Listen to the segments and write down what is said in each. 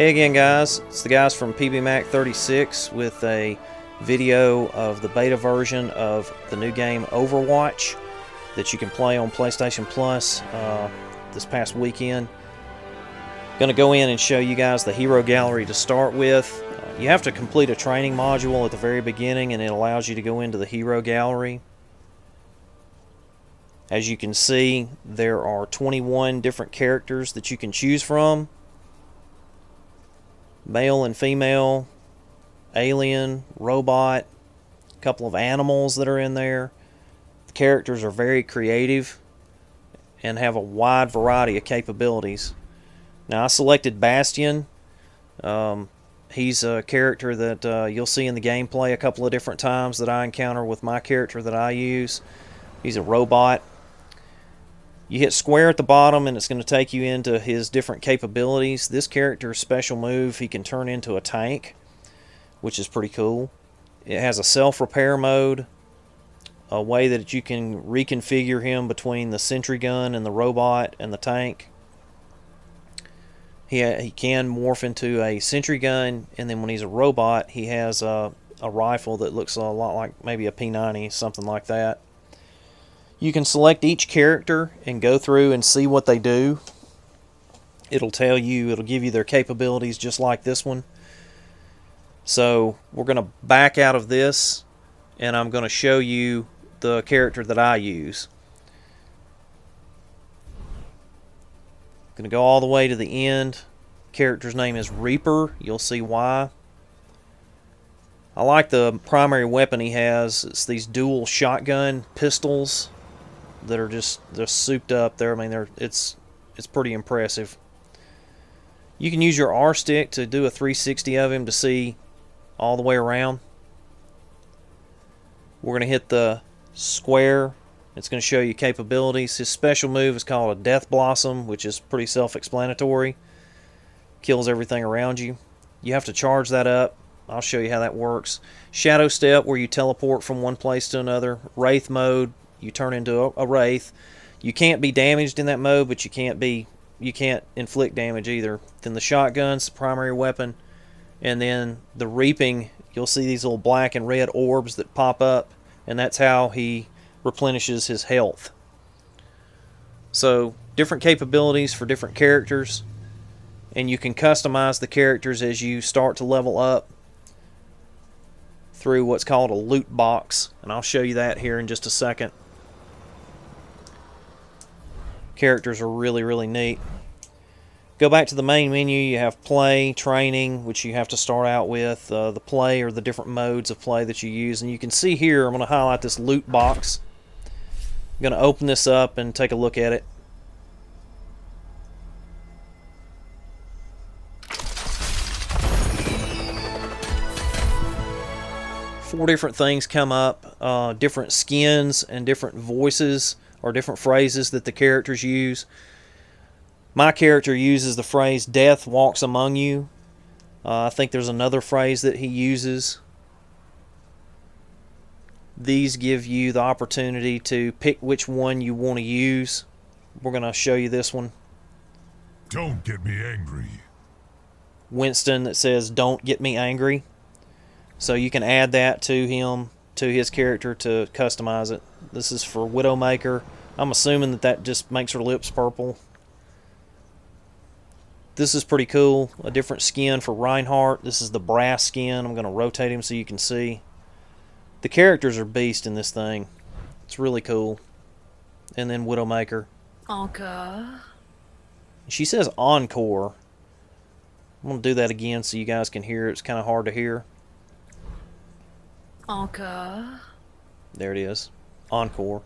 Hey again guys, it's the guys from PBMac36 with a video of the beta version of the new game Overwatch that you can play on PlayStation Plus this past weekend. Going to go in and show you guys the hero gallery to start with. You have to complete a training module at the very beginning and it allows you to go into the hero gallery. As you can see, there are 21 different characters that you can choose from. Male and female, alien, robot, a couple of animals that are in there. The characters are very creative and have a wide variety of capabilities. Now I selected Bastion. He's a character that you'll see in the gameplay a couple of different times that I encounter with my character that I use. He's a robot. You hit square at the bottom and it's going to take you into his different capabilities. This character's special move, he can turn into a tank, which is pretty cool. It has a self-repair mode, a way that you can reconfigure him between the sentry gun and the robot and the tank. He can morph into a sentry gun, and then when he's a robot, he has a rifle that looks a lot like maybe a P90, something like that. You can select each character and go through and see what they do. It'll give you their capabilities just like this one. So we're going to back out of this and I'm going to show you the character that I use. Going to go all the way to the end. Character's name is Reaper. You'll see why. I like the primary weapon he has. It's these dual shotgun pistols that are just souped up there. I mean, it's pretty impressive. You can use your R stick to do a 360 of him to see all the way around. We're going to hit the square. It's going to show you capabilities. His special move is called a Death Blossom, which is pretty self-explanatory. Kills everything around you. You have to charge that up. I'll show you how that works. Shadow Step, where you teleport from one place to another. Wraith mode, you turn into a wraith. You can't be damaged in that mode, but you can't inflict damage either. Then the shotgun's the primary weapon, and then the reaping, you'll see these little black and red orbs that pop up, and that's how he replenishes his health. So different capabilities for different characters, and you can customize the characters as you start to level up through what's called a loot box, and I'll show you that here in just a second. Characters are really neat. Go back to the main menu. You have play, training, which you have to start out with, the play or the different modes of play that you use, and you can see here I'm going to highlight this loot box. I'm going to open this up and take a look at it. Four different things come up, different skins and different voices or different phrases that the characters use. My character uses the phrase "Death walks among you." I think there's another phrase that he uses. These give you the opportunity to pick which one you want to use. We're going to show you this one. Don't get me angry. Winston, that says "Don't get me angry." So you can add that to him, to his character, to customize it. This is for Widowmaker. I'm assuming that just makes her lips purple. This is pretty cool. A different skin for Reinhardt. This is the brass skin. I'm going to rotate him so you can see. The characters are beast in this thing. It's really cool. And then Widowmaker. Encore. She says encore. I'm going to do that again so you guys can hear it. It's kind of hard to hear. Encore. There it is. Encore.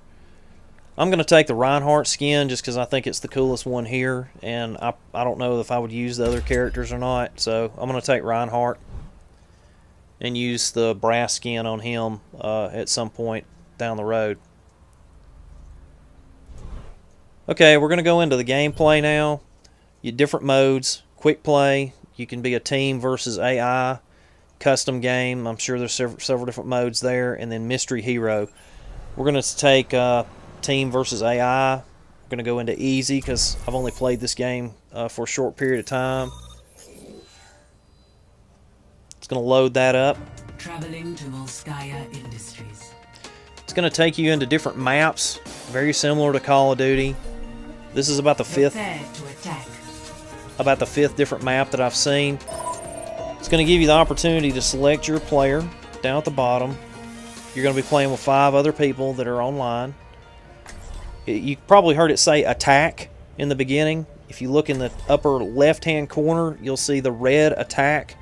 I'm going to take the Reinhardt skin just because I think it's the coolest one here, and I don't know if I would use the other characters or not, so I'm going to take Reinhardt and use the brass skin on him at some point down the road. Okay, we're going to go into the gameplay now. Different modes. Quick play. You can be a team versus AI. Custom game. I'm sure there's several different modes there. And then mystery hero. We're going to take team versus AI. We're going to go into easy because I've only played this game for a short period of time. It's going to load that up. Traveling to Volskaya Industries. It's going to take you into different maps, very similar to Call of Duty. This is about the fifth different map that I've seen. It's going to give you the opportunity to select your player down at the bottom. You're going to be playing with 5 other people that are online. You probably heard it say attack in the beginning. If you look in the upper left-hand corner, you'll see the red attack.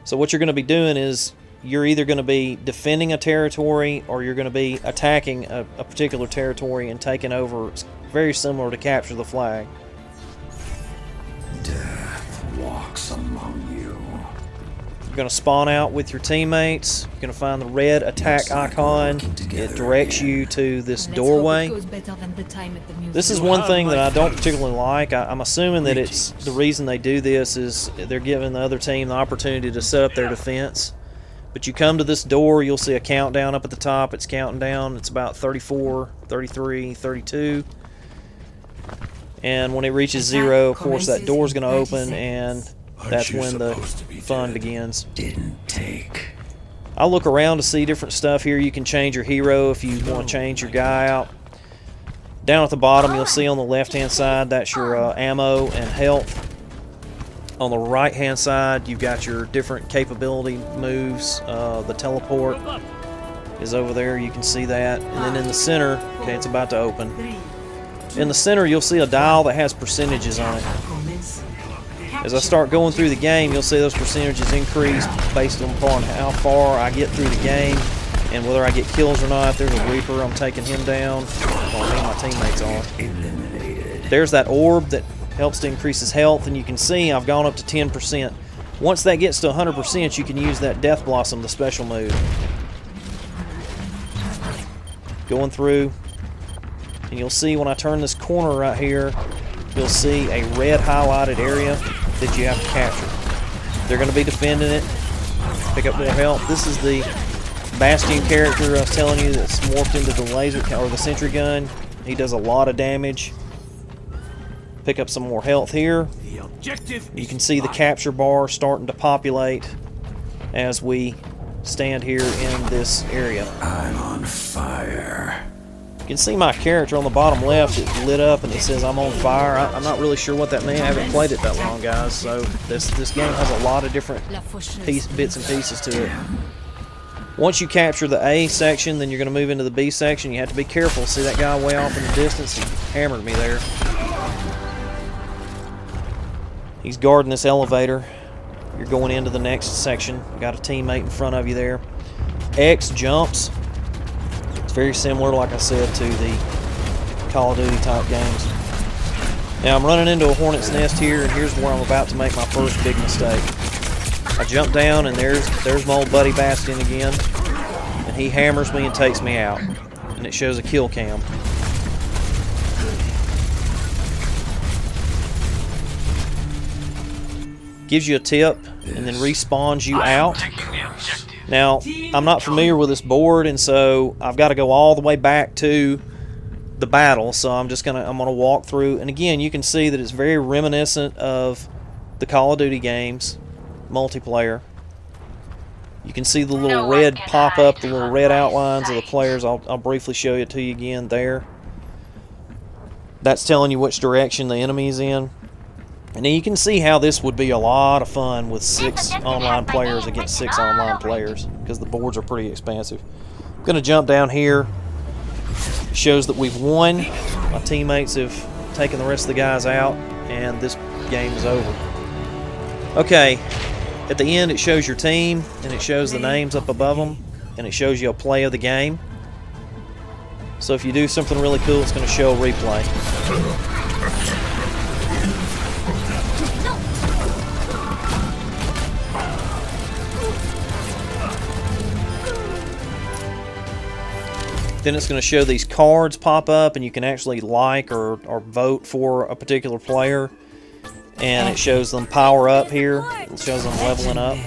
So what you're going to be doing is you're either going to be defending a territory or you're going to be attacking a particular territory and taking over. It's very similar to capture the flag. Death walks among you. You're going to spawn out with your teammates. You're going to find the red attack icon. It directs you to this doorway. This is one thing that I don't particularly like. I'm assuming that it's the reason they do this is they're giving the other team the opportunity to set up their defense. But you come to this door, you'll see a countdown up at the top. It's counting down. It's about 34, 33, 32. And when it reaches 0, of course, that door's going to open, and that's when the fun begins. Didn't take. I'll look around to see different stuff here. You can change your hero if you want to change your guy out. Down at the bottom, you'll see on the left-hand side, that's your ammo and health. On the right-hand side, you've got your different capability moves. The teleport is over there. You can see that. And then in the center, okay, it's about to open. In the center, you'll see a dial that has percentages on it. As I start going through the game, you'll see those percentages increase based upon how far I get through the game and whether I get kills or not. If there's a Reaper, I'm taking him down. Well, me and my teammates are. There's that orb that helps to increase his health, and you can see I've gone up to 10%. Once that gets to 100%, you can use that Death Blossom, the special move. Going through, and you'll see when I turn this corner right here, you'll see a red highlighted area that you have to capture. They're going to be defending it, pick up more health. This is the Bastion character I was telling you that's morphed into the laser or the sentry gun. He does a lot of damage. Pick up some more health here. You can see the capture bar starting to populate as we stand here in this area. I'm on fire. You can see my character on the bottom left. It lit up and it says I'm on fire. I'm not really sure what that means. I haven't played it that long, guys. So this game has a lot of different bits and pieces to it. Once you capture the A section, then you're going to move into the B section. You have to be careful. See that guy way off in the distance? He hammered me there. He's guarding this elevator. You're going into the next section. Got a teammate in front of you there. X jumps. It's very similar, like I said, to the Call of Duty type games. Now I'm running into a hornet's nest here, and here's where I'm about to make my first big mistake. I jump down, and there's my old buddy Bastion again, and he hammers me and takes me out. And it shows a kill cam. Gives you a tip and then respawns you out. Now, I'm not familiar with this board, and so I've got to go all the way back to the battle. So I'm gonna walk through, and again, you can see that it's very reminiscent of the Call of Duty games, multiplayer. You can see the little red pop up, the little red outlines of the players. I'll briefly show it to you again there. That's telling you which direction the enemy is in. And then you can see how this would be a lot of fun with 6 online players against 6 online players, because the boards are pretty expansive. I'm going to jump down here. It shows that we've won. My teammates have taken the rest of the guys out, and this game is over. Okay, at the end it shows your team, and it shows the names up above them, and it shows you a play of the game. So if you do something really cool, it's going to show a replay. Then it's going to show these cards pop up, and you can actually like or vote for a particular player. And it shows them power up here. It shows them leveling up.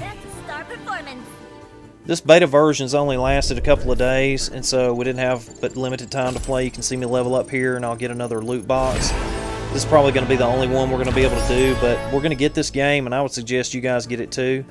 This beta version's only lasted a couple of days, and so we didn't have but limited time to play. You can see me level up here, and I'll get another loot box. This is probably going to be the only one we're going to be able to do, but we're going to get this game, and I would suggest you guys get it too.